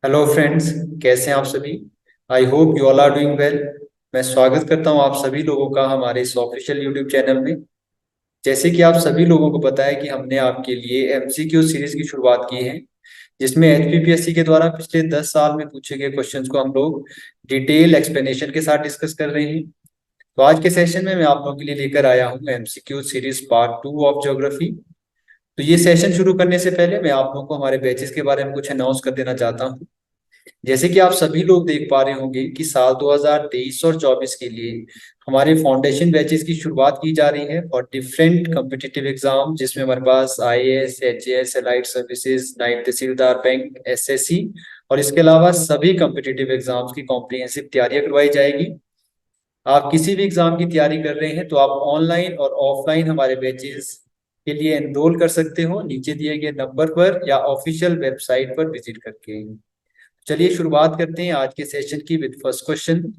Hello friends, कैसे हैं आप सभी। I hope you all are doing well. मैं स्वागत करता हूं आप सभी लोगों का हमारे इस ऑफिशियल यूट्यूब चैनल में। जैसे कि आप सभी लोगों को पता है कि हमने आपके लिए एमसीक्यू सीरीज की शुरुआत की है, जिसमें एचपीपीएससी के द्वारा पिछले 10 साल में पूछे गए क्वेश्चंस को हम लोग डिटेल एक्सप्लेनेशन के साथ डिस्कस कर रहे हैं। तो आज के सेशन में मैं आप लोगों के लिए लेकर आया हूं MCQ series part 2 of geography. तो ये सेशन शुरू करने से पहले मैं आप लोगों को हमारे बैचेस के बारे में कुछ अनाउंस कर देना चाहता हूँ। जैसे कि आप सभी लोग देख पा रहे होंगे कि साल 2023 और 24 के लिए हमारे फाउंडेशन बैचेस की शुरुआत की जा रही है और डिफरेंट कम्पिटिटिव एग्जाम, जिसमें हमारे पास आईएएस, एचएएस, एलाइड सर्विसेज, नायब तहसीलदार बैंक, एसएससी और इसके अलावा सभी कम्पिटिटिव एग्जाम्स की कॉम्प्रिहेंसिव तैयारियां करवाई जाएगी। आप किसी भी एग्जाम की तैयारी कर रहे हैं तो आप ऑनलाइन और ऑफलाइन हमारे बैचेस के लिए एनरोल कर सकते हो नीचे दिए गए नंबर पर या ऑफिशियल वेबसाइट पर विजिट करके। चलिए शुरुआत करते हैं आज के सेशन की with first question.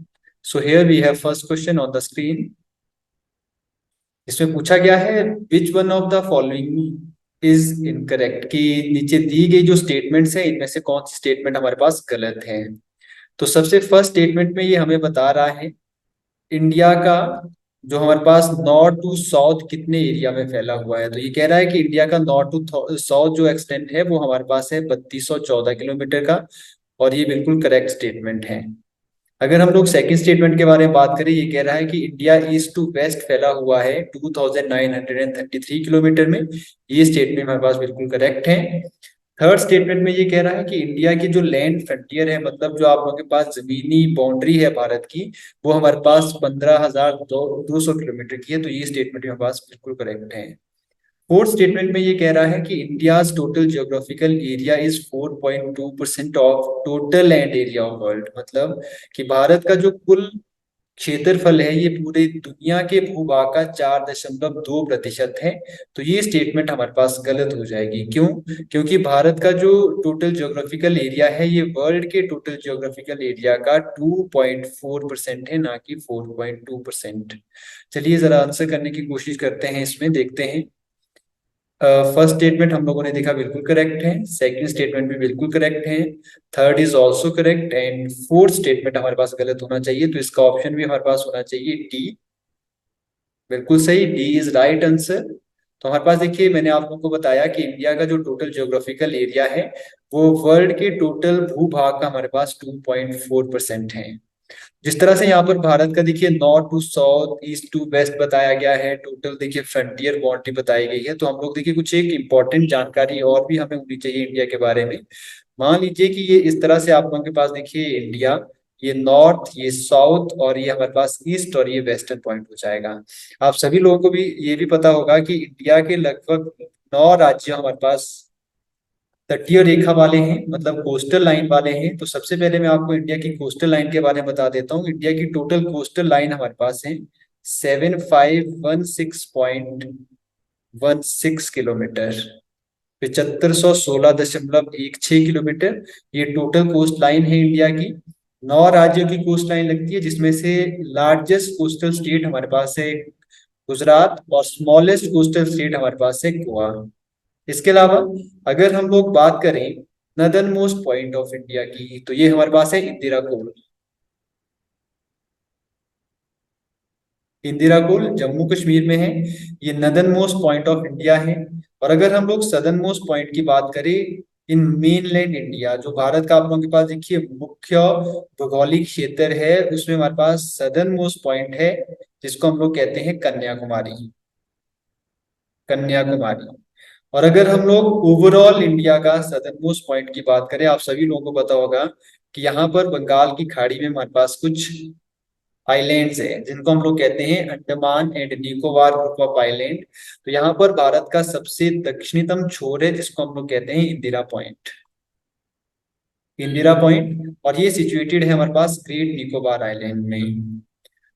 So here we have first question on the screen. इसमें पूछा गया है which one of the following is incorrect, कि नीचे दी गई जो स्टेटमेंट्स है इनमें से कौन सी स्टेटमेंट हमारे पास गलत है। तो सबसे फर्स्ट स्टेटमेंट में ये हमें बता रहा है इंडिया का जो हमारे पास नॉर्थ टू साउथ कितने एरिया में फैला हुआ है। तो ये कह रहा है कि इंडिया का नॉर्थ टू साउथ जो एक्सटेंट है वो हमारे पास है 3214 किलोमीटर का, और ये बिल्कुल करेक्ट स्टेटमेंट है। अगर हम लोग सेकंड स्टेटमेंट के बारे में बात करें, ये कह रहा है कि इंडिया ईस्ट टू वेस्ट फैला हुआ है 2933 किलोमीटर में। ये स्टेटमेंट हमारे पास बिल्कुल करेक्ट है। थर्ड स्टेटमेंट में ये कह रहा है कि इंडिया की जो लैंड फ्रंटियर है, मतलब जो आप लोगों के पास जमीनी बाउंड्री है भारत की, वो हमारे पास 15,200 किलोमीटर की है। तो ये स्टेटमेंट हमारे पास बिल्कुल करेक्ट है। फोर्थ स्टेटमेंट में ये कह रहा है कि India's total geographical area is 4.2% of total land area of world, मतलब कि भारत का जो कुल क्षेत्रफल है ये पूरे दुनिया के भूभाग का 4.2% है। तो ये स्टेटमेंट हमारे पास गलत हो जाएगी। क्यों? क्योंकि भारत का जो टोटल जियोग्राफिकल एरिया है ये वर्ल्ड के टोटल जियोग्राफिकल एरिया का 2.4% है, ना कि 4.2%। चलिए जरा आंसर करने की कोशिश करते हैं, इसमें देखते हैं। फर्स्ट स्टेटमेंट हम लोगों ने देखा बिल्कुल करेक्ट है, सेकंड स्टेटमेंट भी बिल्कुल करेक्ट है, third is also correct and fourth statement हमारे पास गलत होना चाहिए। तो इसका ऑप्शन भी हमारे पास होना चाहिए डी। बिल्कुल सही, डी इज राइट आंसर। तो हमारे पास देखिए, मैंने आप लोगों को बताया कि इंडिया का जो टोटल ज्योग्राफिकल एरिया है वो वर्ल्ड के टोटल भूभाग का हमारे पास 2.4% है। जिस तरह से यहाँ पर भारत का देखिए north to south, east to west बताया गया है, टोटल देखिए फ्रंटियर बाउंड्री बताई गई है। तो हम लोग देखिए कुछ एक इंपॉर्टेंट जानकारी और भी हमें होनी चाहिए इंडिया के बारे में। मान लीजिए कि ये इस तरह से आप लोगों के पास देखिए इंडिया, ये नॉर्थ, ये साउथ और ये हमारे पास ईस्ट और ये वेस्टर्न पॉइंट हो जाएगा। आप सभी लोगों को भी ये भी पता होगा कि इंडिया के लगभग 9 राज्य हमारे पास तटीय रेखा वाले हैं, मतलब कोस्टल लाइन वाले हैं। तो सबसे पहले मैं आपको इंडिया की कोस्टल लाइन के बारे में बता देता हूँ। इंडिया की टोटल कोस्टल लाइन हमारे पास है 7516.16 किलोमीटर, 7516.16 किलोमीटर। ये टोटल कोस्ट लाइन है इंडिया की। 9 राज्यों की कोस्ट लाइन लगती है, जिसमें से लार्जेस्ट कोस्टल स्टेट हमारे पास है गुजरात और स्मॉलेस्ट कोस्टल स्टेट हमारे पास है गोवा। इसके अलावा अगर हम लोग बात करें northern most point of India की, तो ये हमारे पास है इंदिरा कोल। इंदिरा कोल जम्मू कश्मीर में है, ये northern most point of India है। और अगर हम लोग सदर्न मोस्ट पॉइंट की बात करें इन मेनलैंड इंडिया, जो भारत का आप लोगों के पास देखिए मुख्य भौगोलिक क्षेत्र है, उसमें हमारे पास सदर्न मोस्ट पॉइंट है, जिसको हम लोग कहते हैं कन्याकुमारी। कन्याकुमारी। और अगर हम लोग ओवरऑल इंडिया का सदर्न मोस्ट पॉइंट की बात करें, आप सभी लोगों को पता होगा कि यहाँ पर बंगाल की खाड़ी में हमारे पास कुछ आइलैंड्स है, जिनको हम लोग कहते हैं Andaman and Nicobar group of island. तो यहाँ पर भारत का सबसे दक्षिणतम छोर है, जिसको हम लोग कहते हैं इंदिरा पॉइंट। इंदिरा पॉइंट, और ये सिचुएटेड है हमारे पास ग्रेट निकोबार आइलैंड में।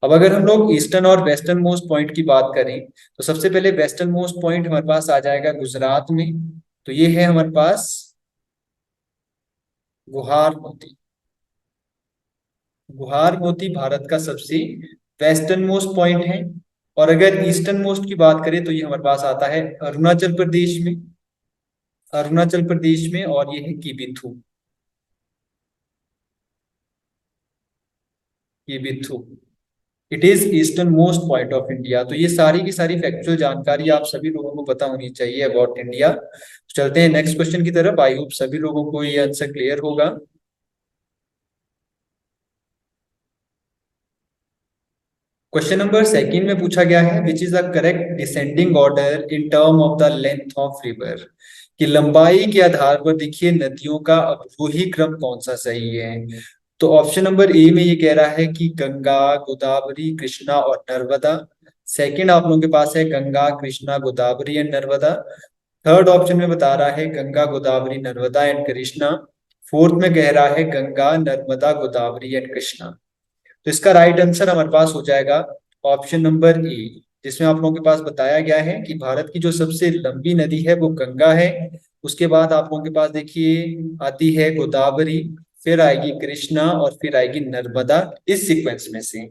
अब अगर हम लोग ईस्टर्न और वेस्टर्न मोस्ट पॉइंट की बात करें, तो सबसे पहले वेस्टर्न मोस्ट पॉइंट हमारे पास आ जाएगा गुजरात में। तो ये है हमारे पास गुहार मोती। गुहार मोती भारत का सबसे वेस्टर्न मोस्ट पॉइंट है। और अगर ईस्टर्न मोस्ट की बात करें तो ये हमारे पास आता है अरुणाचल प्रदेश में। अरुणाचल प्रदेश में, और ये है किबिथु। ये Bithu. It is eastern most point of India. तो ये सारी की सारी फैक्चुअल जानकारी आप सभी लोगों को पता होनी चाहिए अबाउट इंडिया। चलते हैं नेक्स्ट क्वेश्चन की तरफ। आई होप सभी लोगों को ये आंसर क्लियर होगा। क्वेश्चन नंबर सेकंड में पूछा गया है which is the correct descending order in term of the length of river. कि लंबाई के आधार पर देखिए नदियों का अवरोही क्रम कौन सा सही है। तो ऑप्शन नंबर ए में ये कह रहा है कि गंगा, गोदावरी, कृष्णा और नर्मदा। सेकंड आप लोगों के पास है Ganga, Krishna, Godavari and Narmada. Third option में बता रहा है गंगा, गोदावरी, नर्मदा एंड कृष्णा। फोर्थ में कह रहा है गंगा, नर्मदा, गोदावरी एंड कृष्णा। तो इसका राइट आंसर हमारे पास हो जाएगा ऑप्शन नंबर ए, जिसमें आप लोगों के पास बताया गया है कि भारत की जो सबसे लंबी नदी है वो गंगा है। उसके बाद आप लोगों के पास देखिए आती है गोदावरी, फिर आएगी कृष्णा और फिर आएगी नर्मदा, इस सीक्वेंस में से।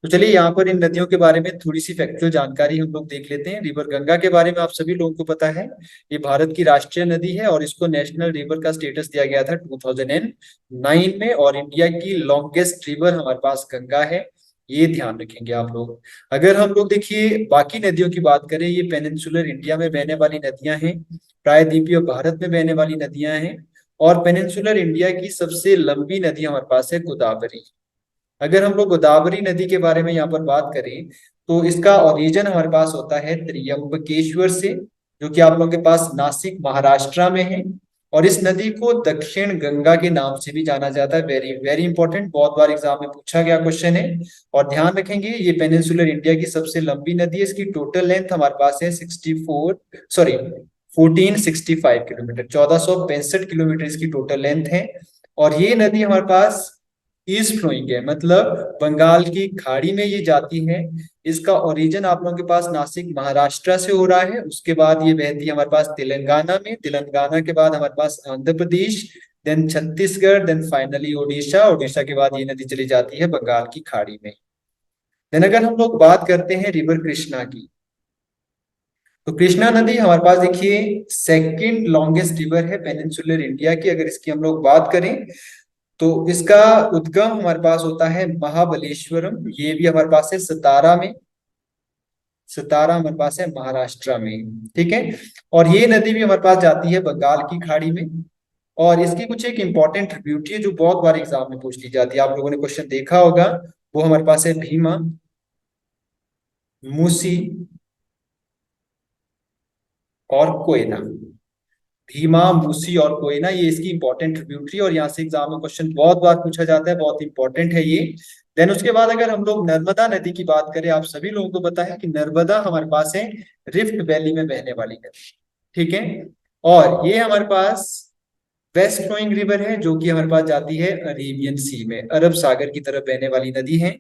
तो चलिए यहाँ पर इन नदियों के बारे में थोड़ी सी फैक्चुअल जानकारी हम लोग देख लेते हैं। रिवर गंगा के बारे में आप सभी लोगों को पता है, ये भारत की राष्ट्रीय नदी है और इसको नेशनल रिवर का स्टेटस दिया गया था 2009 में। और इंडिया की लॉन्गेस्ट रिवर हमारे पास गंगा है, ये ध्यान रखेंगे आप लोग। अगर हम लोग देखिए बाकी नदियों की बात करें, ये पेनिनसुलर इंडिया में बहने वाली नदियां हैं, प्रायद्वीपीय भारत में बहने वाली नदियां हैं। और पेनिनसुलर इंडिया की सबसे लंबी नदी हमारे पास है गोदावरी। अगर हम लोग गोदावरी नदी के बारे में यहाँ पर बात करें तो इसका ओरिजिन हमारे पास होता है त्र्यंबकेश्वर से, जो कि आप लोगों के पास नासिक महाराष्ट्र में है। और इस नदी को दक्षिण गंगा के नाम से भी जाना जाता है। वेरी वेरी इंपॉर्टेंट, बहुत बार एग्जाम में पूछा गया क्वेश्चन है। और ध्यान रखेंगे ये पेनिनसुलर इंडिया की सबसे लंबी नदी है। इसकी टोटल लेंथ हमारे पास है 1465 किलोमीटर, 1465 किलोमीटर इसकी टोटल लेंथ है। और ये नदी हमारे पास ईस्ट फ्लोइंग है, मतलब बंगाल की खाड़ी में ये जाती है। इसका ओरिजिन आप लोगों के पास नासिक महाराष्ट्र से हो रहा है। उसके बाद ये बहती है हमारे पास तेलंगाना में, तेलंगाना के बाद हमारे पास Andhra Pradesh, then Chhattisgarh, then finally Odisha, Odisha के बाद ये नदी चली जाती है बंगाल की खाड़ी में। देन अगर हम लोग बात करते हैं रिवर कृष्णा की, तो कृष्णा नदी हमारे पास देखिए सेकंड लॉन्गेस्ट रिवर है पेनिनसुलर इंडिया की। अगर इसकी हम लोग बात करें तो इसका उद्गम हमारे पास होता है महाबलेश्वरम, ये भी हमारे पास है सतारा में। सतारा हमारे पास है महाराष्ट्र में, ठीक है। और ये नदी भी हमारे पास जाती है बंगाल की खाड़ी में। और इसकी कुछ एक इंपॉर्टेंट ट्रिब्यूटरी है जो बहुत बार एग्जाम में पूछ ली जाती है, आप लोगों ने क्वेश्चन देखा होगा। वो हमारे पास है भीमा, मूसी और कोयना। भीमा, मूसी और कोयना, ये इसकी इंपॉर्टेंट ट्रिब्यूटरी। और यहाँ से एग्जाम में क्वेश्चन बहुत बार पूछा जाता है, बहुत इंपॉर्टेंट है ये। देन उसके बाद अगर हम लोग नर्मदा नदी की बात करें, आप सभी लोगों को पता है कि नर्मदा हमारे पास है रिफ्ट वैली में बहने वाली नदी, ठीक है। और ये हमारे पास वेस्ट फ्लोइंग रिवर है, जो कि हमारे पास जाती है अरेबियन सी में, अरब सागर की तरफ बहने वाली नदी है।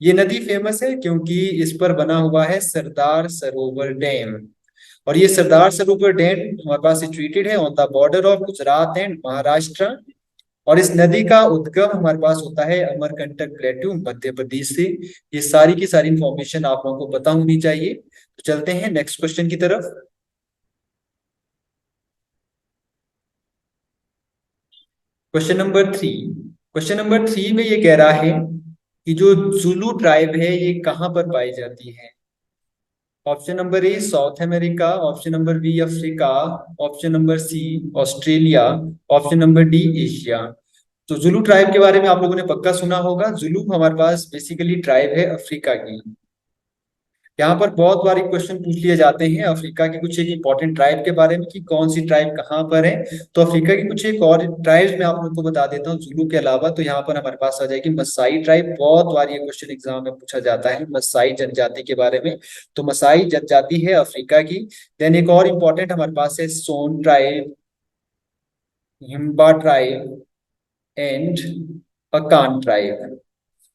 ये नदी फेमस है क्योंकि इस पर बना हुआ है सरदार सरोवर डैम। और ये सरदार सरोवर डैम हमारे पास सिचुएटेड है on the border of Gujarat and Maharashtra. और इस नदी का उद्गम हमारे पास होता है अमरकंटक प्लेट्यू, मध्य प्रदेश से। ये सारी की सारी इंफॉर्मेशन आप लोगों को पता होनी चाहिए। तो चलते हैं नेक्स्ट क्वेश्चन की तरफ। Question number three. Question number three में ये कह रहा है कि जो जुलू ट्राइब है ये कहाँ पर पाई जाती है। Option number A South America, option number B Africa, option number C Australia, option number D Asia. तो जुलू ट्राइब के बारे में आप लोगों ने पक्का सुना होगा। जुलू हमारे पास बेसिकली ट्राइब है अफ्रीका की। यहाँ पर बहुत बार क्वेश्चन पूछ लिए जाते हैं अफ्रीका की कुछ एक इंपॉर्टेंट ट्राइब के बारे में कि कौन सी ट्राइब कहाँ पर है। तो अफ्रीका की कुछ एक और ट्राइब्स मैं आप लोगों को बता देता हूँ जुलू के अलावा। तो यहाँ पर हमारे पास आ जाएगी मसाई ट्राइब, बहुत बार ये क्वेश्चन एग्जाम में पूछा जाता है मसाई जनजाति के बारे में। तो मसाई जनजाति है अफ्रीका की। देन एक और इम्पोर्टेंट हमारे पास है San tribe, Himba tribe and Akan tribe.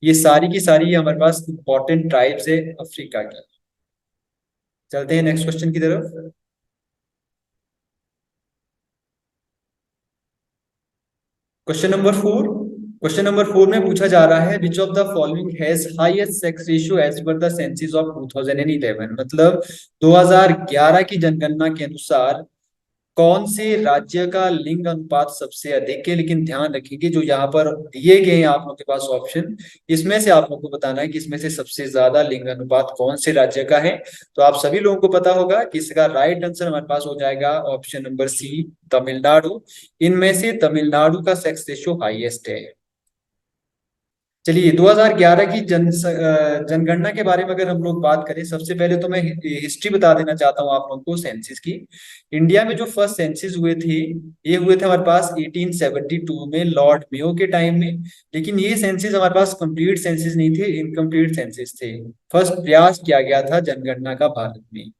ये सारी की सारी हमारे पास इंपॉर्टेंट ट्राइब्स है अफ्रीका की। चलते हैं नेक्स्ट क्वेश्चन की तरफ। Question number four. Question number four में पूछा जा रहा है which of the following has highest sex ratio as per the census of 2011। मतलब 2011 की जनगणना के अनुसार कौन से राज्य का लिंग अनुपात सबसे अधिक है, लेकिन ध्यान रखिए जो यहाँ पर दिए गए हैं आप लोगों के पास ऑप्शन, इसमें से आप लोगों को बताना है कि इसमें से सबसे ज्यादा लिंग अनुपात कौन से राज्य का है। तो आप सभी लोगों को पता होगा कि इसका राइट आंसर हमारे पास हो जाएगा ऑप्शन नंबर सी, तमिलनाडु। इनमें से तमिलनाडु का सेक्स रेशियो हाईएस्ट है। चलिए 2011 की जनगणना के बारे में अगर हम लोग बात करें, सबसे पहले तो मैं हिस्ट्री बता देना चाहता हूँ आप लोगों को सेंसिस की। इंडिया में जो फर्स्ट सेंसिस हुए थे, ये हुए थे हमारे पास 1872 में लॉर्ड मेयो के टाइम में। लेकिन ये सेंसिस हमारे पास कंप्लीट सेंसिस नहीं थे, इनकम्प्लीट सेंसिस थे। फर्स्ट प्रयास किया गया था जनगणना का भारत में।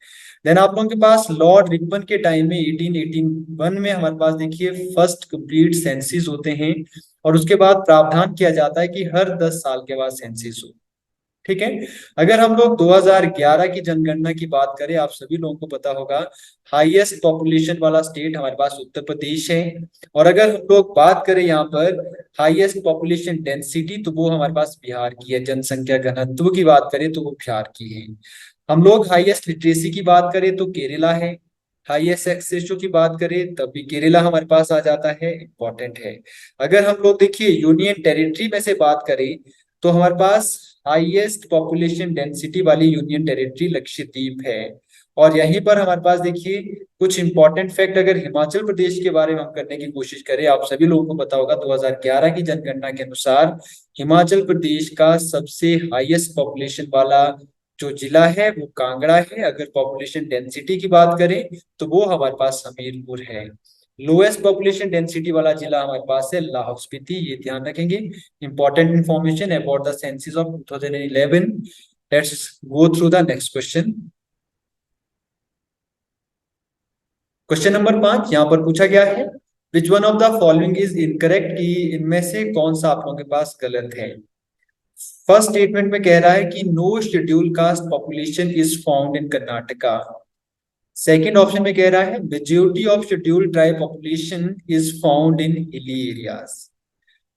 देन आप लोगों के पास लॉर्ड रिपन के टाइम में 1881 में हमारे पास देखिए फर्स्ट कंप्लीट सेंसिस होते हैं। और उसके बाद प्रावधान किया जाता है कि हर 10 साल के बाद सेंसिस हो। ठीक है। अगर हम लोग 2011 की जनगणना की बात करें, आप सभी लोगों को पता होगा हाईएस्ट पॉपुलेशन वाला स्टेट हमारे पास उत्तर प्रदेश है। और अगर हम लोग बात करें यहाँ पर हाईएस्ट पॉपुलेशन डेंसिटी, तो वो हमारे पास बिहार की है। जनसंख्या घनत्व की बात करें तो वो बिहार की है। हम लोग हाईएस्ट लिटरेसी की बात करें तो केरला है। हाईएस्ट सेक्स रेशियो की बात करें तब भी केरला हमारे पास आ जाता है, इंपॉर्टेंट है। अगर हम लोग देखिए यूनियन टेरिटरी में से बात करें, तो हमारे पास हाईएस्ट पॉपुलेशन डेंसिटी वाली यूनियन टेरिटरी लक्षद्वीप है। और यहीं पर हमारे पास देखिए कुछ इंपॉर्टेंट फैक्ट, अगर हिमाचल प्रदेश के बारे में हम करने की कोशिश करें, आप सभी लोगों को पता होगा 2011 की जनगणना के अनुसार हिमाचल प्रदेश का सबसे हाईएस्ट पॉपुलेशन वाला जो जिला है वो कांगड़ा है। अगर पॉपुलेशन डेंसिटी की बात करें तो वो हमारे पास हमीरपुर है। लोएस्ट पॉपुलेशन डेंसिटी वाला जिला हमारे पास है लाहौल स्पीति, ये ध्यान रखेंगे। Important information about the census of 2011। Let's go through the next question. Question number 5 यहाँ पर पूछा गया है, which one of the following is incorrect, कि इनमें से कौन सा आप लोगों के पास गलत है। फर्स्ट स्टेटमेंट में कह रहा है कि no schedule caste population is found in Karnataka. Second option में कह रहा है majority of schedule tribe population is found in hilly areas.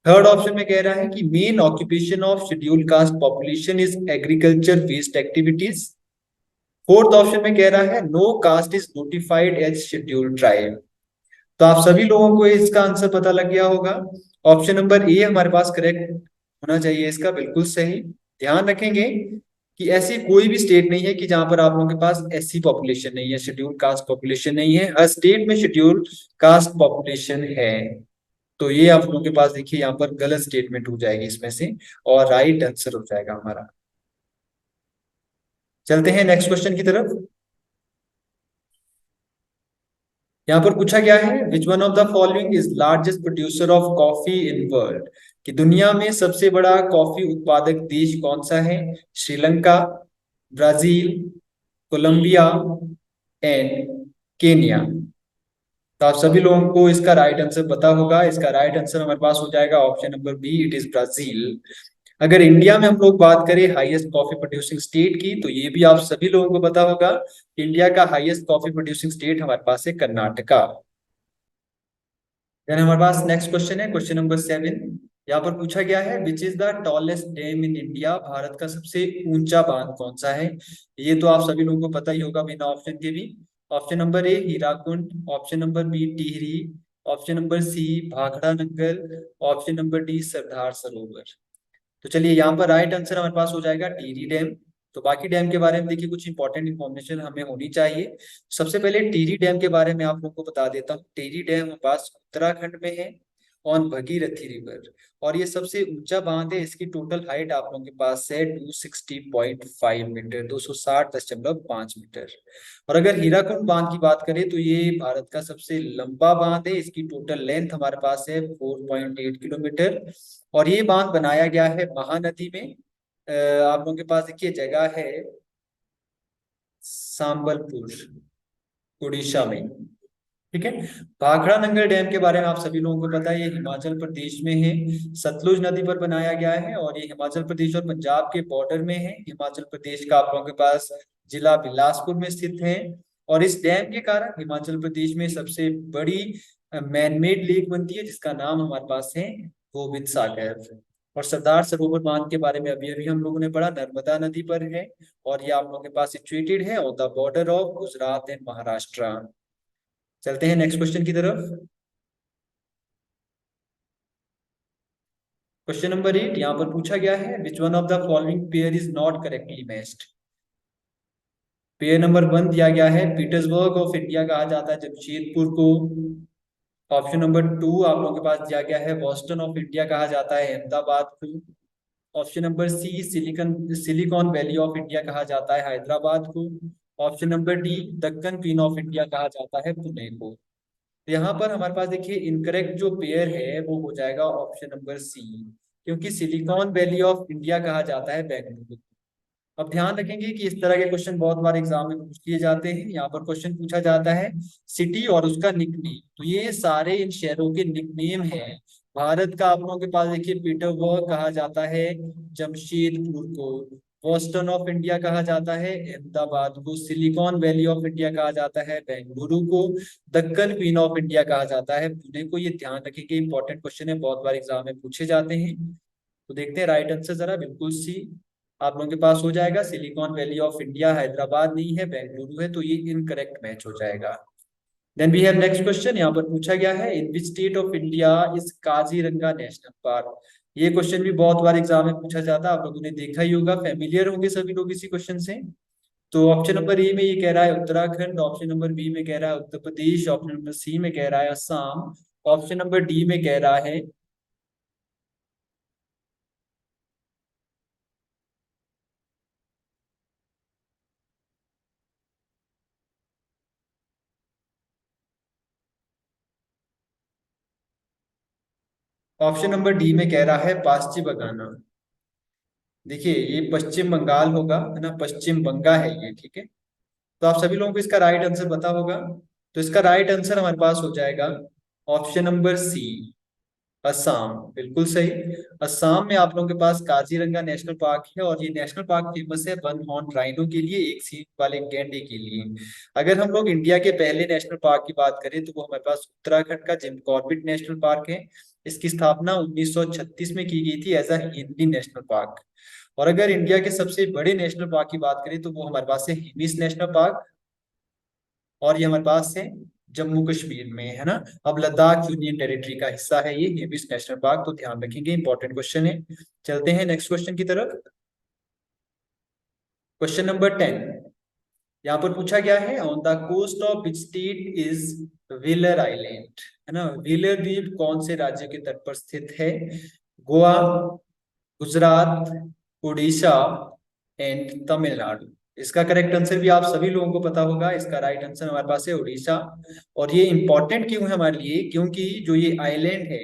Third option में कह रहा है कि main occupation of schedule caste population is agriculture based activities. Fourth option में कह रहा है no caste is notified as schedule tribe. तो आप सभी लोगों को इसका आंसर पता लग गया होगा। ऑप्शन नंबर ए हमारे पास करेक्ट होना चाहिए, इसका बिल्कुल सही। ध्यान रखेंगे कि ऐसी कोई भी स्टेट नहीं है कि जहां पर आप लोगों के पास ऐसी पॉपुलेशन नहीं है, शेड्यूल कास्ट पॉपुलेशन नहीं है। हर स्टेट में शेड्यूल कास्ट पॉपुलेशन है। तो ये आप लोगों के पास देखिए यहाँ पर गलत स्टेटमेंट हो जाएगी इसमें से, और राइट आंसर हो जाएगा हमारा। चलते हैं नेक्स्ट क्वेश्चन की तरफ। यहाँ पर पूछा गया है which one of the following is largest producer of coffee in world, कि दुनिया में सबसे बड़ा कॉफी उत्पादक देश कौन सा है। Sri Lanka, Brazil, Colombia and Kenya. तो आप सभी लोगों को इसका राइट आंसर पता होगा। इसका राइट आंसर हमारे पास हो जाएगा option number B, it is Brazil. अगर इंडिया में हम लोग बात करें हाईएस्ट कॉफी प्रोड्यूसिंग स्टेट की, तो ये भी आप सभी लोगों को पता होगा, इंडिया का हाईएस्ट कॉफी प्रोड्यूसिंग स्टेट हमारे पास है कर्नाटका। देन हमारे पास नेक्स्ट क्वेश्चन है क्वेश्चन नंबर 7। यहाँ पर पूछा गया है which is the tallest dam in India, Bharat का सबसे ऊंचा बांध कौन सा है। ये तो आप सभी लोगों को पता ही होगा बिना ऑप्शन के भी। Option number A Hirakud, option number B Tehri, option number C Bhakra Nangal, option number D Sardar Sarovar. तो चलिए यहाँ पर राइट आंसर हमारे पास हो जाएगा टिहरी डैम। तो बाकी डैम के बारे में देखिए कुछ इंपॉर्टेंट इन्फॉर्मेशन हमें होनी चाहिए। सबसे पहले टिहरी डैम के बारे में आप लोगों को बता देता हूँ। टिहरी डैम हमारे पास उत्तराखंड में है ऑन भगीरथी रिवर, और ये सबसे ऊंचा बांध है। इसकी टोटल हाइट आप लोगों के पास है 260.5 मीटर, 260.5 मीटर। और अगर हीराकुंड बांध की बात करें तो ये भारत का सबसे लंबा बांध है। इसकी टोटल लेंथ हमारे पास है 4.8 किलोमीटर। और ये बांध बनाया गया है महानदी में। आप लोगों के पास देखिए जगह है सांबलपुर, उड़ीसा में। ठीक है। भाखड़ा नंगल डैम के बारे में आप सभी लोगों को पता है, ये हिमाचल प्रदेश में है। सतलुज नदी पर बनाया गया है और ये हिमाचल प्रदेश और पंजाब के बॉर्डर में है। हिमाचल प्रदेश का आप लोगों के पास जिला बिलासपुर में स्थित है। और इस डैम के कारण हिमाचल प्रदेश में सबसे बड़ी मैनमेड लेक बनती है, जिसका नाम हमारे पास है गोविंद सागर। और सरदार सरोवर बांध के बारे में अभी अभी हम लोगों ने पढ़ा, नर्मदा नदी पर है। और ये आप लोगों के पास सिचुएटेड है on the border of Gujarat and Maharashtra. चलते हैं नेक्स्ट क्वेश्चन की तरफ। क्वेश्चन नंबर 8 यहाँ पर पूछा गया है, which one of the following pair is not correctly matched. Pair number 1 दिया गया है, पीटर्सबर्ग ऑफ इंडिया कहा जाता है जमशेदपुर को। ऑप्शन नंबर 2 आप लोगों के पास दिया गया है, बॉस्टन ऑफ इंडिया कहा जाता है अहमदाबाद को। Option number C, silicon silicon valley of India कहा जाता है हैदराबाद को। Option number D, Deccan queen of India कहा जाता है पुणे को। तो यहाँ पर हमारे पास देखिए इनकरेक्ट जो पेयर है वो हो जाएगा ऑप्शन नंबर सी, क्योंकि सिलिकॉन वैली ऑफ इंडिया कहा जाता है बेंगलुरु। अब ध्यान रखेंगे कि इस तरह के क्वेश्चन बहुत बार एग्जाम में पूछ लिए जाते हैं। यहाँ पर क्वेश्चन पूछा जाता है सिटी और उसका निकनेम, तो ये सारे इन शहरों के निकनेम हैं। भारत का आप लोगों के पास देखिए पीटरबर्ग कहा जाता है जमशेदपुर को, बोस्टन ऑफ इंडिया कहा जाता है अहमदाबाद को, सिलिकॉन वैली ऑफ इंडिया कहा जाता है बेंगलुरु को, दक्कन क्वीन ऑफ इंडिया कहा जाता है पुणे को। ये ध्यान रखेंगे, इंपॉर्टेंट क्वेश्चन है, बहुत बार एग्जाम में पूछे जाते हैं। तो देखते हैं राइट आंसर जरा, बिल्कुल सी आप लोगों के पास हो जाएगा, silicon valley of India Hyderabad नहीं है बेंगलुरु है, तो ये इनकरेक्ट मैच हो जाएगा। Then we have next question, यहाँ पर पूछा गया है, in which state of India is Kaziranga national park. ये क्वेश्चन भी बहुत बार एग्जाम में पूछा जाता है, आप लोगों ने देखा ही होगा, फेमिलियर होंगे सभी लोग इसी क्वेश्चन से। तो ऑप्शन नंबर ए में ये कह रहा है उत्तराखंड, ऑप्शन नंबर बी में कह रहा है उत्तर प्रदेश, ऑप्शन नंबर सी में कह रहा है असम, ऑप्शन नंबर डी में कह रहा है, ऑप्शन नंबर डी में कह रहा है पास्ची बगाना। देखिए ये पश्चिम बंगाल होगा, है ना, पश्चिम बंगा है ये, ठीक है। तो आप सभी लोगों को इसका राइट आंसर पता होगा। तो इसका राइट आंसर हमारे पास हो जाएगा ऑप्शन नंबर सी, असम, बिल्कुल सही। असम में आप लोगों के पास काजीरंगा नेशनल पार्क है, और ये नेशनल पार्क फेमस है वन हॉर्न राइनो के लिए, एक सींग वाले गैंडे के लिए। अगर हम लोग इंडिया के पहले नेशनल पार्क की बात करें तो वो हमारे पास उत्तराखंड का जिम कॉर्बेट नेशनल पार्क है। इसकी स्थापना 1936 में की गई थी as a Hindi national park. और अगर इंडिया के सबसे बड़े नेशनल पार्क की बात करें तो वो हमारे पास है हिमिस नेशनल पार्क, और ये हमारे पास है जम्मू कश्मीर में, है ना। अब लद्दाख यूनियन टेरिटरी का हिस्सा है ये हिमिस नेशनल पार्क, तो ध्यान रखेंगे, इंपॉर्टेंट क्वेश्चन है। चलते हैं नेक्स्ट क्वेश्चन की तरफ। क्वेश्चन नंबर 10 यहाँ पर पूछा गया है, on the coast of which state is Wheeler island, है ना। व्हीलर द्वीप कौन से राज्य के तट पर स्थित है? गोवा, गुजरात, उड़ीसा एंड तमिलनाडु। इसका करेक्ट आंसर भी आप सभी लोगों को पता होगा, इसका राइट आंसर हमारे पास है उड़ीसा। और ये इंपॉर्टेंट क्यों है हमारे लिए, क्योंकि जो ये आइलैंड है,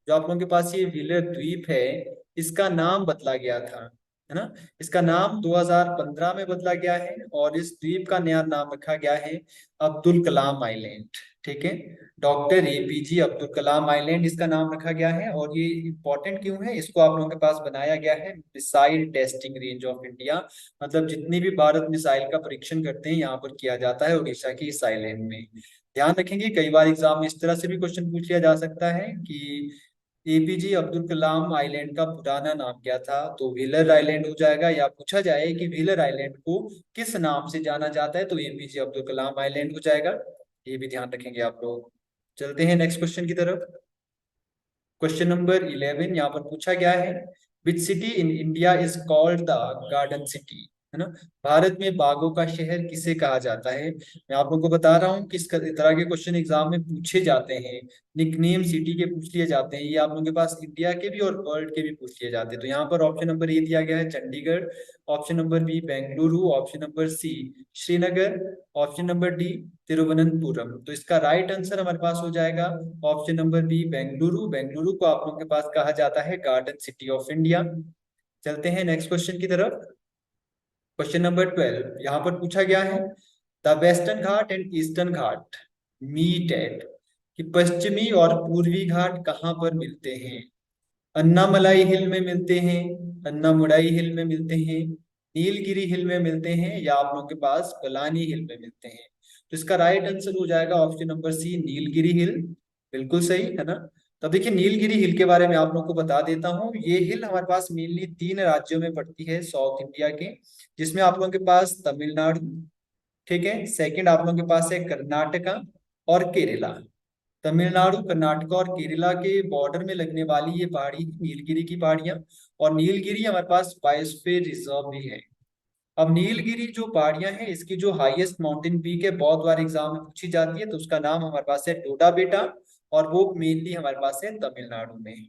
जो आप लोगों के पास ये व्हीलर द्वीप है, इसका नाम बदला गया था, है ना। इसका नाम 2015 में बदला गया है, और इस द्वीप का नया नाम रखा गया है अब्दुल कलाम आइलैंड, ठीक है। Doctor APJ Abdul Kalam island इसका नाम रखा गया है। और ये इंपॉर्टेंट क्यों है, इसको आप लोगों के पास बनाया गया है missile testing range of India, मतलब जितनी भी भारत मिसाइल का परीक्षण करते हैं यहाँ पर किया जाता है उड़ीसा की इस आइलैंड में। ध्यान रखेंगे, कई बार एग्जाम में इस तरह से भी क्वेश्चन पूछ लिया जा सकता है कि एपीजे अब्दुल कलाम आइलैंड का पुराना नाम क्या था, तो व्हीलर आइलैंड हो जाएगा। या पूछा जाए कि व्हीलर आइलैंड को किस नाम से जाना जाता है, तो एपीजे अब्दुल कलाम आइलैंड हो जाएगा। ये भी ध्यान रखेंगे आप लोग। चलते हैं नेक्स्ट क्वेश्चन की तरफ। क्वेश्चन नंबर 11 यहाँ पर पूछा गया है, which city in India is called the garden city, है ना। भारत में बागों का शहर किसे कहा जाता है? मैं आप लोगों को बता रहा हूँ किस तरह के क्वेश्चन एग्जाम में पूछे जाते हैं। निकनेम सिटी के पूछ लिए जाते हैं, ये आप लोगों के पास इंडिया के भी और वर्ल्ड के भी पूछ लिए जाते हैं। तो यहाँ पर ऑप्शन नंबर ए दिया गया है Chandigarh, option number B Bengaluru, option number C Srinagar, option number D Thiruvananthapuram. तो इसका राइट आंसर हमारे पास हो जाएगा option number B Bengaluru. Bengaluru को आप लोगों के पास कहा जाता है गार्डन सिटी ऑफ इंडिया। चलते हैं नेक्स्ट क्वेश्चन की तरफ। क्वेश्चन नंबर 12 यहाँ पर पूछा गया है, the western Ghat and eastern Ghat meet at, कि पश्चिमी और पूर्वी घाट कहाँ पर मिलते हैं? अन्नामलाई हिल में मिलते हैं, अन्नामुडाई हिल में मिलते हैं, नीलगिरी हिल में मिलते हैं, या आप लोगों के पास बलानी हिल में मिलते हैं? तो इसका राइट आंसर हो जाएगा ऑप्शन नंबर सी नीलगिरी हिल, बिल्कुल सही, है ना। तब देखिए नीलगिरी हिल के बारे में आप लोगों को बता देता हूँ, ये हिल हमारे पास मेनली 3 राज्यों में पड़ती है साउथ इंडिया के, जिसमें आप लोगों के पास तमिलनाडु, ठीक है, सेकंड आप लोगों के पास है कर्नाटका, और केरला। तमिलनाडु, कर्नाटक और केरला के बॉर्डर में लगने वाली ये पहाड़ी नीलगिरी की पहाड़ियां। और नीलगिरी हमारे पास बायोस्फीयर रिजर्व भी है। अब नीलगिरी जो पहाड़ियां हैं, इसकी जो हाईएस्ट माउंटेन पीक है, बहुत बार एग्जाम में पूछी जाती है, तो उसका नाम हमारे पास है डोडा बेटा। और वो मेनली हमारे पास है तमिलनाडु में।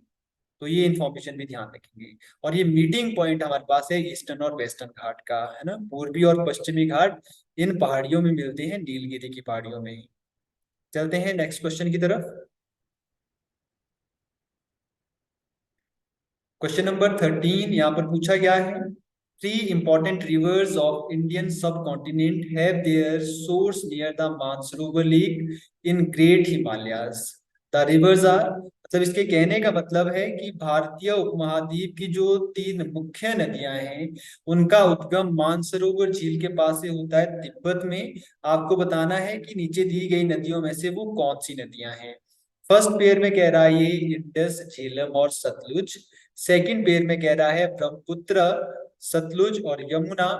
तो ये इन्फॉर्मेशन भी ध्यान रखेंगे। और ये मीटिंग पॉइंट हमारे पास है ईस्टर्न और वेस्टर्न घाट का, है ना, पूर्वी और पश्चिमी घाट इन पहाड़ियों में मिलते हैं, नीलगिरी की पहाड़ियों में। चलते हैं नेक्स्ट क्वेश्चन की तरफ। क्वेश्चन नंबर 13 यहाँ पर पूछा गया है, three important rivers of Indian subcontinent have their source near the Mansarovar lake in great Himalayas. The rivers are, मतलब इसके कहने का मतलब है कि भारतीय उपमहाद्वीप की जो तीन मुख्य नदियां हैं, उनका उद्गम मानसरोवर झील के पास से होता है, तिब्बत में। आपको बताना है कि नीचे दी गई नदियों में से वो कौन सी नदियां हैं। फर्स्ट पेयर में कह रहा है ये इंडस, झेलम और सतलुज। सेकंड पेयर में कह रहा है ब्रह्मपुत्र, सतलुज और यमुना।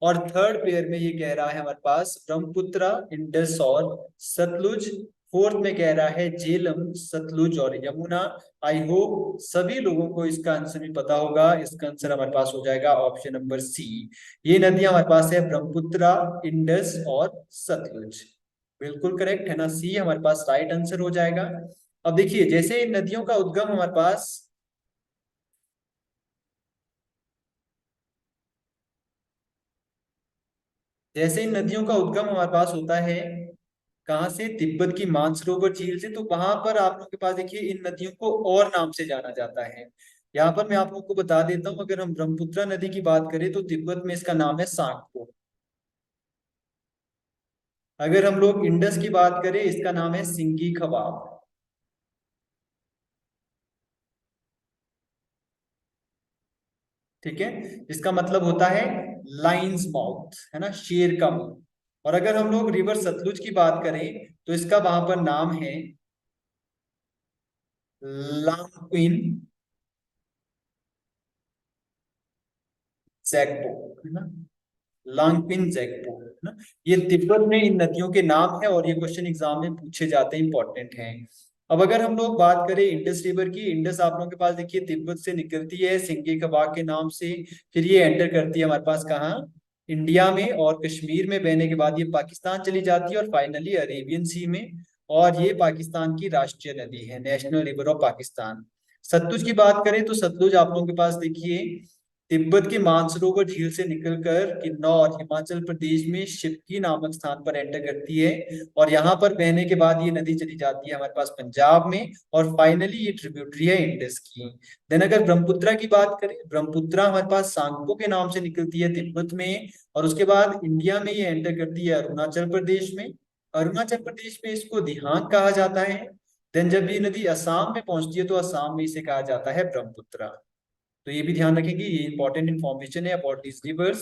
और थर्ड पेयर में ये कह रहा है हमारे पास ब्रह्मपुत्र, इंडस और सतलुज। फोर्थ में कह रहा है झेलम, सतलुज और यमुना। आई होप सभी लोगों को इसका आंसर भी पता होगा। इसका आंसर हमारे पास हो जाएगा ऑप्शन नंबर सी। ये नदियां हमारे पास है ब्रह्मपुत्र, इंडस और सतलुज। बिल्कुल करेक्ट है ना, सी हमारे पास राइट आंसर हो जाएगा। अब देखिए, जैसे इन नदियों का उद्गम हमारे पास, जैसे इन नदियों का उद्गम हमारे पास होता है कहाँ से, तिब्बत की मानसरोवर झील से, तो वहां पर आप लोगों के पास देखिए इन नदियों को और नाम से जाना जाता है। यहाँ पर मैं आप लोगों को बता देता हूँ, अगर हम ब्रह्मपुत्र नदी की बात करें तो तिब्बत में इसका नाम है सांगपो। अगर हम लोग इंडस की बात करें, इसका नाम है सिंगी खवाब। ठीक है, इसका मतलब होता है लाइंस माउथ, है ना, शेर का मुंह। और अगर हम लोग रिवर सतलुज की बात करें तो इसका वहां पर नाम है लांगक्विन जैकपो, है ना, लांगपिन जैकपो, है ना। ये तिब्बत में इन नदियों के नाम है और ये क्वेश्चन एग्जाम में पूछे जाते हैं, इंपॉर्टेंट हैं। अब अगर हम लोग बात करें इंडस रिवर की, इंडस आप लोगों के पास देखिए तिब्बत से निकलती है सिंगे कबाग के नाम से। फिर ये एंटर करती है हमारे पास कहाँ, इंडिया में, और कश्मीर में बहने के बाद ये पाकिस्तान चली जाती है और फाइनली अरेबियन सी में। और ये पाकिस्तान की राष्ट्रीय नदी है, national river of Pakistan. Sutlej की बात करें तो सतलुज आप लोगों के पास देखिए तिब्बत के मानसरोवर झील से निकलकर किन्नौर, हिमाचल प्रदेश में शिवकी नामक स्थान पर एंटर करती है। और यहाँ पर बहने के बाद ये नदी चली जाती है हमारे पास पंजाब में। और फाइनली ये ट्रिब्यूटरी है इंडस की। देन अगर ब्रह्मपुत्रा की बात करें, ब्रह्मपुत्रा हमारे पास सांगपो के नाम से निकलती है तिब्बत में। और उसके बाद इंडिया में ये एंटर करती है अरुणाचल प्रदेश में। अरुणाचल प्रदेश में इसको दिहांग कहा जाता है। देन जब ये नदी असम में पहुंचती है तो असम में इसे कहा जाता है ब्रह्मपुत्रा। तो ये भी ध्यान रखेंगे, ये इंपॉर्टेंट इन्फॉर्मेशन है अबाउट दिस रिवर्स।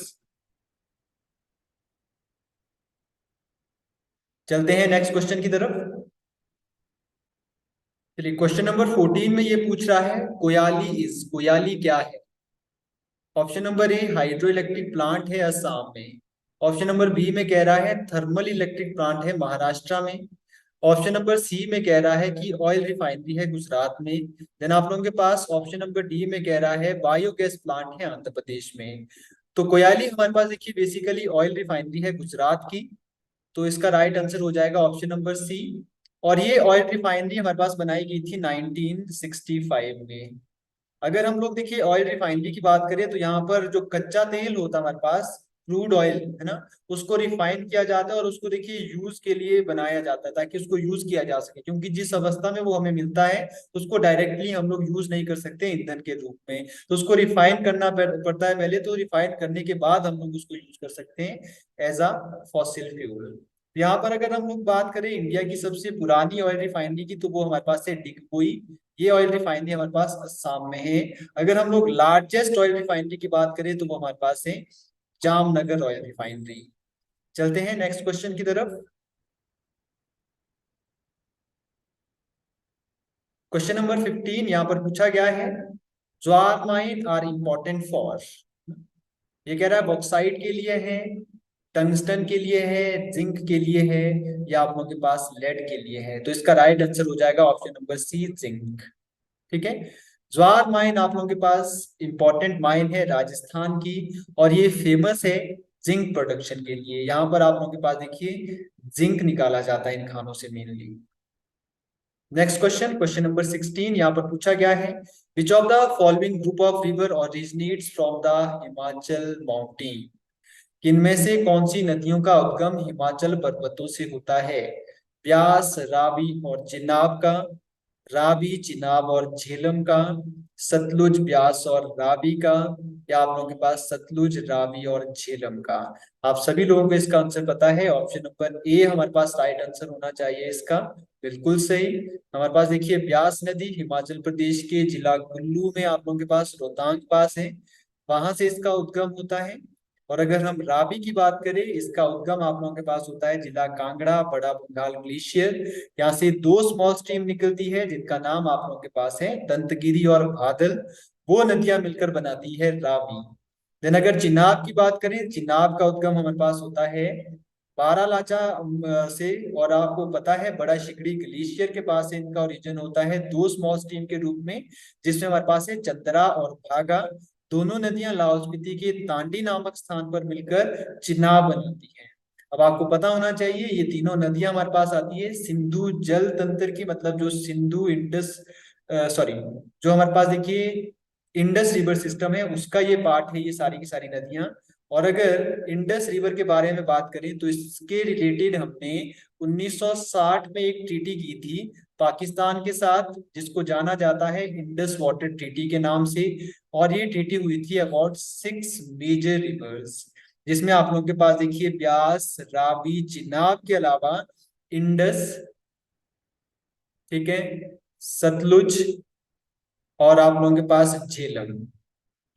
चलते हैं नेक्स्ट क्वेश्चन की तरफ। चलिए, क्वेश्चन नंबर 14 में ये पूछ रहा है कोयाली इज, कोयाली क्या है। ऑप्शन नंबर ए हाइड्रो इलेक्ट्रिक प्लांट है असम में। ऑप्शन नंबर बी में कह रहा है थर्मल इलेक्ट्रिक प्लांट है महाराष्ट्र में। ऑप्शन नंबर सी में कह रहा है कि ऑयल रिफाइनरी है गुजरात में। देन आप लोगों के पास ऑप्शन नंबर डी में कह रहा है बायोगैस प्लांट है आंध्र प्रदेश में। तो कोयाली हमारे पास देखिए बेसिकली ऑयल रिफाइनरी है गुजरात की। तो इसका राइट आंसर हो जाएगा ऑप्शन नंबर सी। और ये ऑयल रिफाइनरी हमारे पास बनाई गई थी 1965 में। अगर हम लोग देखिए ऑयल रिफाइनरी की बात करें तो यहाँ पर जो कच्चा तेल होता है हमारे पास, क्रूड ऑयल, है ना, उसको रिफाइन किया जाता है और उसको देखिए यूज के लिए बनाया जाता है ताकि उसको यूज किया जा सके, क्योंकि जिस अवस्था में वो हमें मिलता है उसको डायरेक्टली हम लोग यूज नहीं कर सकते ईंधन के रूप में। तो उसको रिफाइन करना पड़ता है पहले, तो रिफाइन करने के बाद हम लोग उसको यूज कर सकते हैं एज अ फॉसिल फ्यूल। यहाँ पर अगर हम लोग बात करें इंडिया की सबसे पुरानी ऑयल रिफाइनरी की, तो वो हमारे पास है डिगबोई। ये ऑयल रिफाइनरी हमारे पास असम में है। अगर हम लोग लार्जेस्ट ऑयल रिफाइनरी की बात करें तो वो हमारे पास है जामनगर ऑयल रिफाइनरी। चलते हैं नेक्स्ट क्वेश्चन की तरफ। क्वेश्चन नंबर 15 यहाँ पर पूछा गया है, ज्वार माइन आर इंपॉर्टेंट फॉर, ये कह रहा है बॉक्साइट के लिए है, टंगस्टन के लिए है, जिंक के लिए है, या आप लोगों के पास लेड के लिए है? तो इसका राइट आंसर हो जाएगा ऑप्शन नंबर सी, जिंक। ठीक है। ज्वार माइन आप लोगों के पास इंपॉर्टेंट माइन है राजस्थान की, और ये फेमस है जिंक प्रोडक्शन के लिए। यहाँ पर आप लोगों के पास देखिए जिंक निकाला जाता है इन खानों से mainly. Next question, question number 16 यहाँ पर पूछा गया है, which of the following group of river originates from the Himachal mountain? किनमें से कौन सी नदियों का उद्गम हिमाचल पर्वतों से होता है? ब्यास, रावी और चिनाब का, रावी, चिनाब और झेलम का, सतलुज, ब्यास और रावी का, या आप लोगों के पास सतलुज, रावी और झेलम का? आप सभी लोगों को इसका आंसर पता है, ऑप्शन नंबर ए हमारे पास राइट आंसर होना चाहिए इसका। बिल्कुल सही। हमारे पास देखिए ब्यास नदी हिमाचल प्रदेश के जिला कुल्लू में आप लोगों के पास रोहतांग पास है, वहां से इसका उद्गम होता है। और अगर हम रावी की बात करें, इसका उद्गम आप लोगों के पास होता है जिला कांगड़ा, बड़ा बंगाल ग्लेशियर। यहाँ से दो स्मॉल स्ट्रीम निकलती है जिनका नाम आप लोगों के पास है दंतगिरी और भादल, वो नदियां मिलकर बनाती है रावी। देन अगर चिनाब की बात करें, चिनाब का उद्गम हमारे पास होता है बारालाचा से, और आपको पता है बड़ा शिकड़ी ग्लेशियर के पास से इनका ओरिजिन होता है दो स्मॉल स्ट्रीम के रूप में, जिसमें हमारे पास है चंद्रा और भागा। दोनों नदियां लाहौल स्पीति के तांडी नामक स्थान पर मिलकर चिनाब बनाती हैं। अब आपको पता होना चाहिए ये तीनों नदियां हमारे पास आती है सिंधु जल तंत्र की, मतलब जो सिंधु इंडस, सॉरी, जो हमारे पास देखिए इंडस रिवर सिस्टम है उसका ये पार्ट है, ये सारी की सारी नदियां। और अगर इंडस रिवर के बारे में बात करें तो इसके रिलेटेड हमने 1960 में एक ट्रीटी की थी पाकिस्तान के साथ, जिसको जाना जाता है इंडस वाटर ट्रीटी के नाम से। और ये ट्रीटी हुई थी अबाउट 6 मेजर रिवर्स, जिसमें आप लोगों के पास देखिए ब्यास, रावी, चिनाब के अलावा इंडस, ठीक है, सतलुज, और आप लोगों के पास झेलम,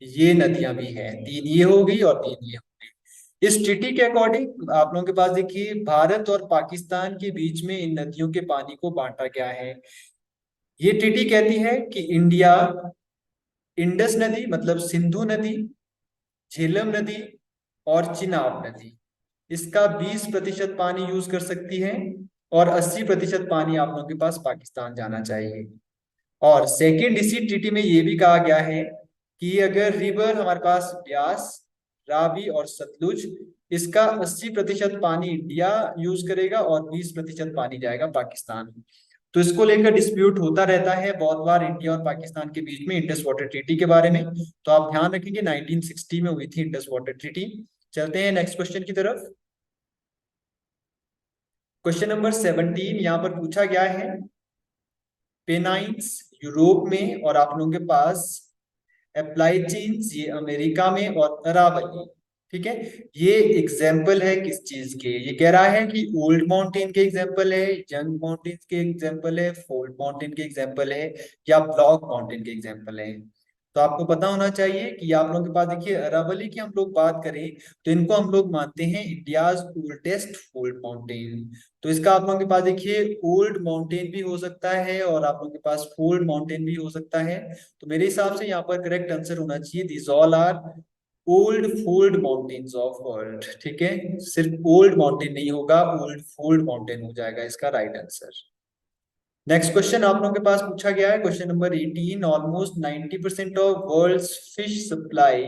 ये नदियां भी हैं। तीन ये हो गई और तीन ये हो गई। इस ट्रीटी के अकॉर्डिंग आप लोगों के पास देखिए भारत और पाकिस्तान के बीच में इन नदियों के पानी को बांटा गया है। ये ट्रीटी कहती है कि इंडिया इंडस नदी मतलब सिंधु नदी, झेलम नदी और चिनाब नदी, इसका 20% पानी यूज कर सकती है, और 80% पानी आप लोगों के पास पाकिस्तान जाना चाहिए। और सेकेंड इसी ट्रीटी में ये भी कहा गया है कि अगर रिवर हमारे पास ब्यास, रावी और सतलुज, इसका 80% पानी इंडिया यूज करेगा और 20% पानी जाएगा पाकिस्तान। तो इसको लेकर डिस्प्यूट होता रहता है बहुत बार इंडिया और पाकिस्तान के बीच में इंडस वाटर ट्रीटी के बारे में। तो आप ध्यान रखेंगे 1960 में हुई थी इंडस वाटर ट्रीटी। चलते हैं नेक्स्ट क्वेश्चन की तरफ। क्वेश्चन नंबर 17 यहाँ पर पूछा गया है, पेनाइन्स यूरोप में, और आप लोगों के पास एप्लाइचीन्स ये अमेरिका में, और अरावली, ठीक है, ये एग्जाम्पल है किस चीज के? ये कह रहा है कि ओल्ड माउंटेन के एग्जाम्पल है, यंग माउंटेन के एग्जाम्पल है, फोल्ड माउंटेन के एग्जाम्पल है, या ब्लॉक माउंटेन के एग्जाम्पल है? तो आपको पता होना चाहिए कि आप लोगों के पास देखिए अरावली की हम लोग बात करें तो इनको हम लोग मानते हैं इंडियाज ओल्डेस्ट फोल्ड माउंटेन। तो इसका आप लोगों के पास देखिए ओल्ड माउंटेन भी हो सकता है और आप लोगों के पास फोल्ड माउंटेन भी हो सकता है। तो मेरे हिसाब से यहाँ पर करेक्ट आंसर होना चाहिए these all are old fold mountains of world. ठीक है, सिर्फ ओल्ड माउंटेन नहीं होगा, ओल्ड फोल्ड माउंटेन हो जाएगा इसका राइट आंसर। नेक्स्ट क्वेश्चन आप लोगों के पास पूछा गया है, question number 18, almost 90% of world's fish supply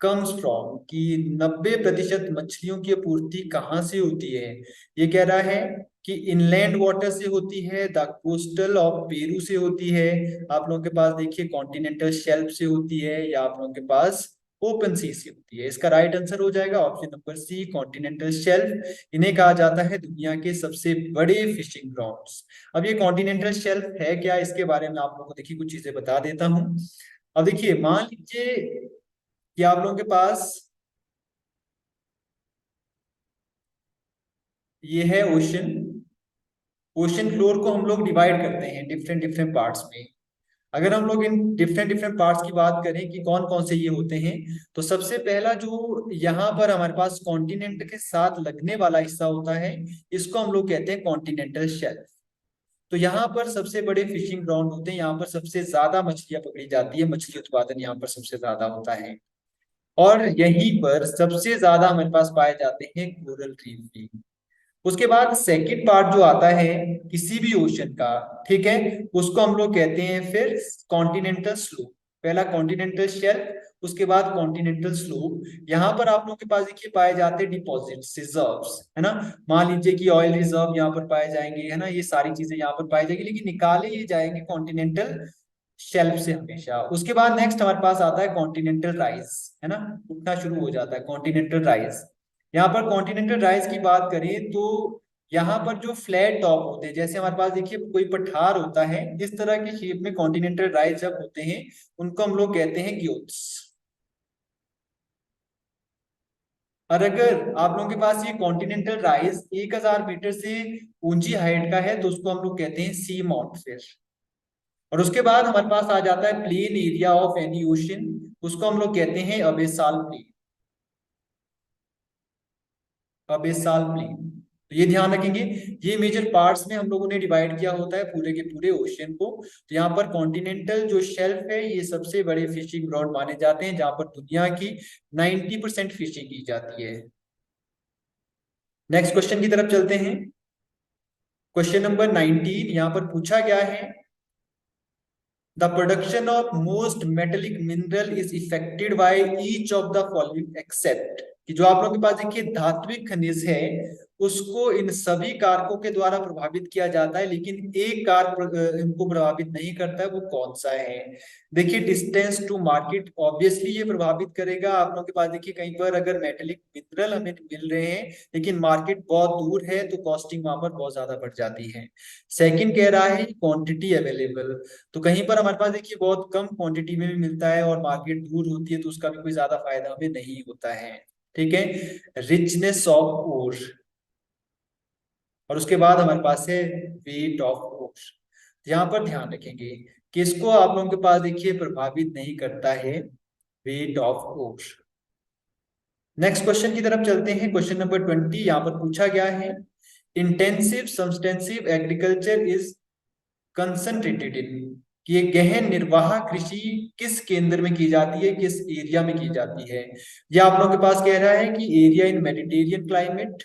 comes from, कि 90% मछलियों की आपूर्ति कहाँ से होती है? ये कह रहा है कि इनलैंड वाटर से होती है, द कोस्टल ऑफ पेरू से होती है, आप लोगों के पास देखिए कॉन्टिनेंटल शेल्फ से होती है, या आप लोगों के पास ओपन सी से होती है? इसका राइट आंसर हो जाएगा option number C, continental shelf. इन्हें कहा जाता है दुनिया के सबसे बड़े फिशिंग ग्राउंड्स। अब ये कॉन्टिनेंटल शेल्फ है क्या, इसके बारे में आप लोगों को देखिए कुछ चीजें बता देता हूँ। अब देखिए मान लीजिए कि आप लोगों के पास ये है ओशन। ओशन फ्लोर को हम लोग डिवाइड करते हैं डिफरेंट डिफरेंट पार्ट्स में। अगर हम लोग इन डिफरेंट डिफरेंट पार्ट्स की बात करें कि कौन कौन से ये होते हैं, तो सबसे पहला जो यहाँ पर हमारे पास कॉन्टिनेंट के साथ लगने वाला हिस्सा होता है, इसको हम लोग कहते हैं कॉन्टिनेंटल शेल्फ। तो यहाँ पर सबसे बड़े फिशिंग ग्राउंड होते हैं, यहाँ पर सबसे ज्यादा मछलियां पकड़ी जाती है, मछली उत्पादन यहाँ पर सबसे ज्यादा होता है। और यहीं पर सबसे ज्यादा हमारे पास पाए जाते हैं कोरल रीफ भी। उसके बाद सेकंड पार्ट जो आता है किसी भी ओशन का, ठीक है, उसको हम लोग कहते हैं फिर कॉन्टिनेंटल स्लोप। पहला कॉन्टिनेंटल शेल्फ, उसके बाद कॉन्टिनेंटल स्लोप। यहाँ पर आप लोगों के पास देखिए पाए जाते हैं डिपॉजिट्स, रिजर्व्स, है ना। मान लीजिए कि ऑयल रिजर्व यहाँ पर पाए जाएंगे, है ना, ये सारी चीजें यहाँ पर पाई जाएगी, लेकिन निकाले ये जाएंगे कॉन्टिनेंटल शेल्फ से हमेशा। उसके बाद नेक्स्ट हमारे पास आता है कॉन्टिनेंटल राइज, है ना, उठना शुरू हो जाता है कॉन्टिनेंटल राइज। यहाँ पर कॉन्टिनेंटल राइज की बात करें तो यहाँ पर जो फ्लैट टॉप होते हैं, जैसे हमारे पास देखिए कोई पठार होता है, इस तरह के शेप में कॉन्टिनेंटल राइज जब होते हैं उनको हम लोग कहते हैं ग्योट्स। और अगर आप लोगों के पास ये कॉन्टिनेंटल राइज 1000 मीटर से ऊंची हाइट का है तो उसको हम लोग कहते हैं सी माउंट फिर। और उसके बाद हमारे पास आ जाता है plain area of any ocean, उसको हम लोग कहते हैं अबेसाल प्लेन। अबेसाल प्लेन, तो ये ध्यान रखेंगे। ये मेजर पार्ट्स में हम लोगों ने डिवाइड किया होता है पूरे के पूरे ओशियन को। तो यहाँ पर कॉन्टिनेंटल जो शेल्फ है ये सबसे बड़े फिशिंग ग्राउंड माने जाते हैं, जहां पर दुनिया की 90% फिशिंग की जाती है। नेक्स्ट क्वेश्चन की तरफ चलते हैं। क्वेश्चन नंबर 19 यहाँ पर पूछा गया है, the production of most metallic mineral is affected by each of the following except, कि जो आप लोगों के पास देखिए धात्विक खनिज है उसको इन सभी कारकों के द्वारा प्रभावित किया जाता है, लेकिन एक कारक इनको प्रभावित नहीं करता है, वो कौन सा है। देखिए डिस्टेंस टू मार्केट ऑब्वियसली ये प्रभावित करेगा। आप लोगों के पास देखिए कहीं पर अगर मेटेलिक मिनरल हमें मिल रहे हैं लेकिन मार्केट बहुत दूर है तो कॉस्टिंग वहां पर बहुत ज्यादा बढ़ जाती है। सेकंड कह रहा है क्वांटिटी अवेलेबल, तो कहीं पर हमारे पास देखिए बहुत कम क्वांटिटी में भी मिलता है और मार्केट दूर होती है तो उसका भी कोई ज्यादा फायदा हमें नहीं होता है, ठीक है। रिचनेस ऑफ ओर, और उसके बाद हमारे पास है वेट ऑफ ओर। यहाँ पर ध्यान रखेंगे कि इसको आप लोगों के पास देखिए प्रभावित नहीं करता है weight of ore. Next question की तरफ चलते हैं। क्वेश्चन नंबर 20 यहाँ पर पूछा गया है, intensive substantive agriculture is concentrated इन, कि ये गहन निर्वाह कृषि किस केंद्र में की जाती है, किस एरिया में की जाती है। ये आप लोगों के पास कह रहा है कि एरिया इन मेडिटेरियन क्लाइमेट,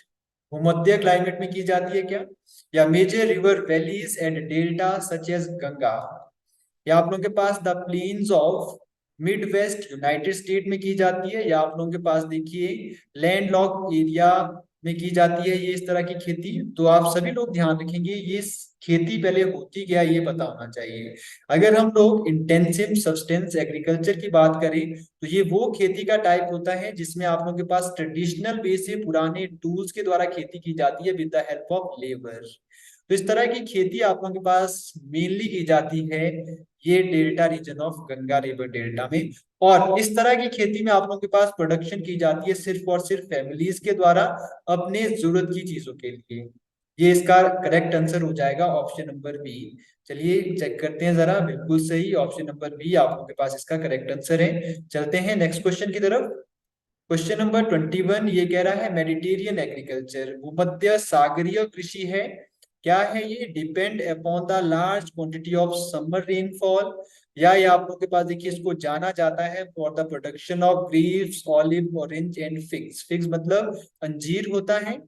भूमध्य क्लाइमेट में की जाती है क्या, या major river valleys and delta such as Ganga, या आप लोगों के पास the plains of midwest united state में की जाती है, या आप लोगों के पास देखिए लैंड लॉक एरिया में की जाती है ये इस तरह की खेती। तो आप सभी लोग ध्यान रखेंगे ये खेती पहले होती क्या ये पता होना चाहिए। अगर हम लोग इंटेंसिव सब्सटेंस एग्रीकल्चर की बात करें तो ये वो खेती का टाइप होता है जिसमें आप लोगों के पास ट्रेडिशनल वे से पुराने टूल्स के द्वारा खेती की जाती है with the help of labour. तो इस तरह की खेती आप लोगों के पास मेनली की जाती है ये delta region of Ganga river delta में। और इस तरह की खेती में आप लोगों के पास प्रोडक्शन की जाती है सिर्फ और सिर्फ फैमिलीज के द्वारा अपने जरूरत की चीजों के लिए। ये इसका करेक्ट आंसर हो जाएगा ऑप्शन नंबर बी। चलिए चेक करते हैं जरा, बिल्कुल सही, ऑप्शन नंबर बी आप लोगों के पास इसका करेक्ट आंसर है। चलते हैं नेक्स्ट क्वेश्चन की तरफ। क्वेश्चन नंबर 21 ये कह रहा है मेडिटेरियन एग्रीकल्चर, भूमध्य सागरीय कृषि है, क्या है ये, depend upon the large quantity of summer rainfall, या ये आप लोग के पास देखिए इसको जाना जाता है for the production of grapes olive orange and figs. Figs मतलब अंजीर होता है।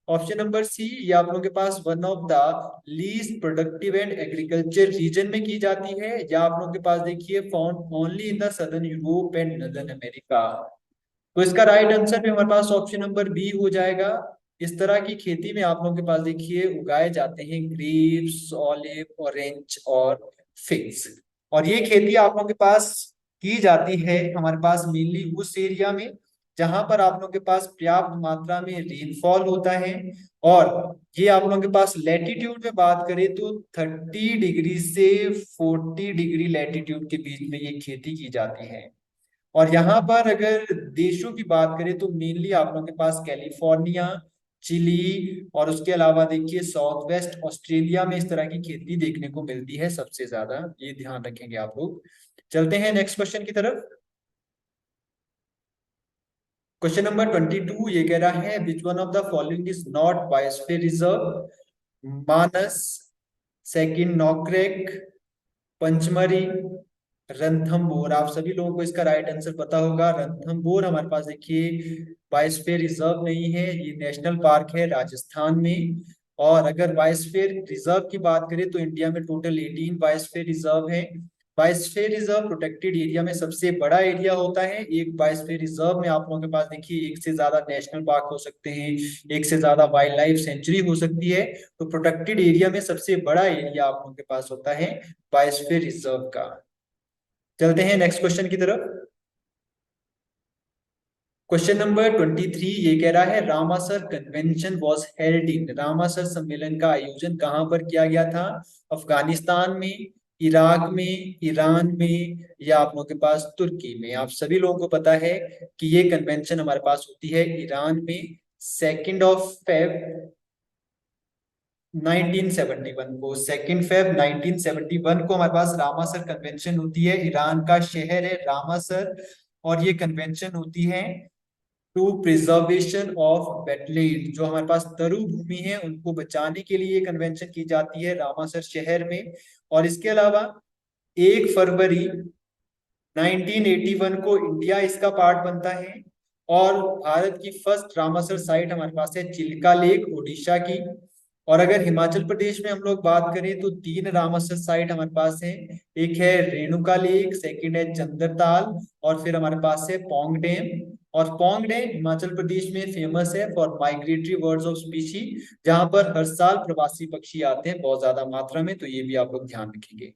ऑप्शन नंबर सी, ये आप लोगों के पास one of the least productive and agriculture region में की जाती है, या आप लोगों के पास देखिए found only in the southern Europe and northern America. तो इसका राइट आंसर भी हमारे पास ऑप्शन नंबर बी हो जाएगा। इस तरह की खेती में आप लोगों के पास देखिए उगाए जाते हैं ग्रेप्स ऑलिव ऑरेंज और फिग्स। और ये खेती आप लोगों के पास की जाती है हमारे पास मेनली उस एरिया में जहां पर आप लोगों के पास पर्याप्त मात्रा में रेनफॉल होता है। और ये आप लोगों के पास लैटिट्यूड में बात करें तो 30 डिग्री से 40 डिग्री लैटिट्यूड के बीच में ये खेती की जाती है। और यहाँ पर अगर देशों की बात करें तो मेनली आप लोगों के पास कैलिफोर्निया, चिली और उसके अलावा देखिए साउथ वेस्ट ऑस्ट्रेलिया में इस तरह की खेती देखने को मिलती है सबसे ज्यादा, ये ध्यान रखेंगे आप लोग। चलते हैं नेक्स्ट क्वेश्चन की तरफ। क्वेश्चन नंबर 22 ये कह रहा है which one of the following is not biosphere reserve, Manas, second Nokrek, Pachmarhi, Ranthambore, आप सभी लोगों को इसका राइट आंसर पता होगा। रणथंभौर हमारे पास देखिए बायोस्फीयर रिजर्व नहीं है, ये नेशनल पार्क है राजस्थान में। और अगर बायोस्फीयर रिजर्व की बात करें तो इंडिया में टोटल 18 बायोस्फीयर रिजर्व है। बायोस्फीयर रिजर्व प्रोटेक्टेड एरिया में सबसे बड़ा एरिया होता है। एक बायोस्फीयर रिजर्व में आप लोगों के पास देखिए एक से ज्यादा नेशनल पार्क हो सकते हैं, एक से ज्यादा वाइल्ड लाइफ सेंचुरी हो सकती है। तो प्रोटेक्टेड एरिया में सबसे बड़ा एरिया आप लोगों के पास होता है बायोस्फीयर रिजर्व का। चलते हैं नेक्स्ट क्वेश्चन की तरफ। क्वेश्चन नंबर 23 ये कह रहा है रामासर कन्वेंशन वाज हेल्ड इन, रामासर सम्मेलन का आयोजन कहां पर किया गया था? अफगानिस्तान में, इराक में, ईरान में, या आप लोगों के पास तुर्की में? आप सभी लोगों को पता है कि ये कन्वेंशन हमारे पास होती है ईरान में। 2 फेब 1971 को, 2 फेब 1971 को हमारे पास रामासर कन्वेंशन होती है। ईरान का शहर है रामासर, और ये कन्वेंशन होती है टू प्रिजर्वेशन ऑफ वेटलैंड, जो हमारे पास तरु भूमि है उनको बचाने के लिए ये कन्वेंशन की जाती है रामासर शहर में। और इसके अलावा 1 फरवरी 1981 को इंडिया इसका पार्ट बनता है। और भारत की फर्स्ट रामासर साइट हमारे पास है चिल्का लेक उड़ीसा की। और अगर हिमाचल प्रदेश में हम लोग बात करें तो 3 रामासर साइट हमारे पास है। एक है रेणुका लेक, सेकंड है चंद्रताल, और फिर हमारे पास है पोंग डैम। और पोंग डैम हिमाचल प्रदेश में फेमस है for migratory birds of species, जहां पर हर साल प्रवासी पक्षी आते हैं बहुत ज्यादा मात्रा में, तो ये भी आप लोग ध्यान रखेंगे।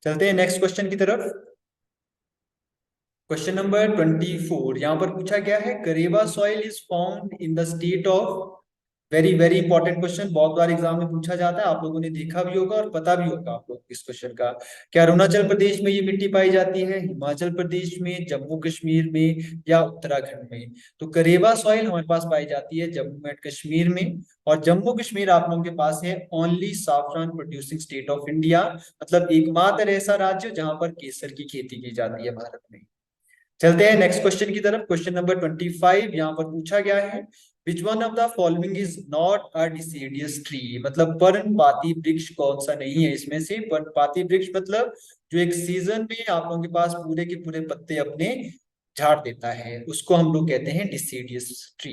चलते हैं नेक्स्ट क्वेश्चन की तरफ। क्वेश्चन नंबर 24 यहाँ पर पूछा गया है Karewa soil is found in the state of, very very important question, बहुत बार एग्जाम में पूछा जाता है, आप लोगों ने देखा भी होगा और पता भी होगा आप लोग इस क्वेश्चन का। क्या अरुणाचल प्रदेश में ये मिट्टी पाई जाती है, हिमाचल प्रदेश में, जम्मू कश्मीर में, या उत्तराखंड में? तो करेवा सॉइल हमारे पास पाई जाती है जम्मू एंड कश्मीर में। और जम्मू कश्मीर आप लोगों के पास है only साफ्रान producing state of India, मतलब एकमात्र ऐसा राज्य जहां पर केसर की खेती की जाती है भारत में। चलते हैं नेक्स्ट क्वेश्चन की तरफ। क्वेश्चन नंबर 25 यहाँ पर पूछा गया है which one of the following is not a deciduous tree, मतलब पर्णपाती वृक्ष कौन सा नहीं है इसमें से? पर्णपाती वृक्ष मतलब जो एक सीजन में आप लोगों के पास पूरे के पूरे पत्ते अपने झाड़ देता है, उसको हम लोग कहते हैं डिसीडियस ट्री।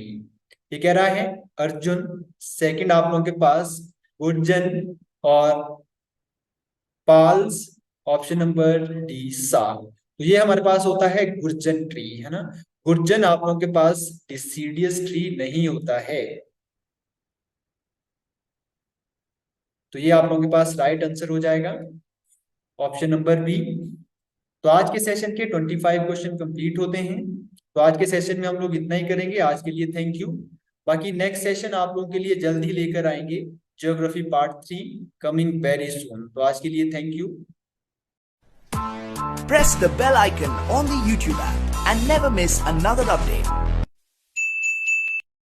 ये कह रहा है अर्जुन, सेकंड आप लोगों के पास गुर्जन, और पाल्स, ऑप्शन नंबर डी साल। तो ये हमारे पास होता है गुर्जन ट्री, है ना। गुर्जन आप लोगों के पास डिसीडियस ट्री नहीं होता है। तो ये आप लोगों के पास राइट आंसर हो जाएगा ऑप्शन नंबर बी। तो आज के सेशन के 25 क्वेश्चन कंप्लीट होते हैं। तो आज के सेशन में हम लोग इतना ही करेंगे, आज के लिए थैंक यू। बाकी नेक्स्ट सेशन आप लोगों के लिए जल्द ही लेकर आएंगे, geography part 3 coming very soon. तो आज के लिए thank you. Press the bell icon on the YouTube app and never miss another update.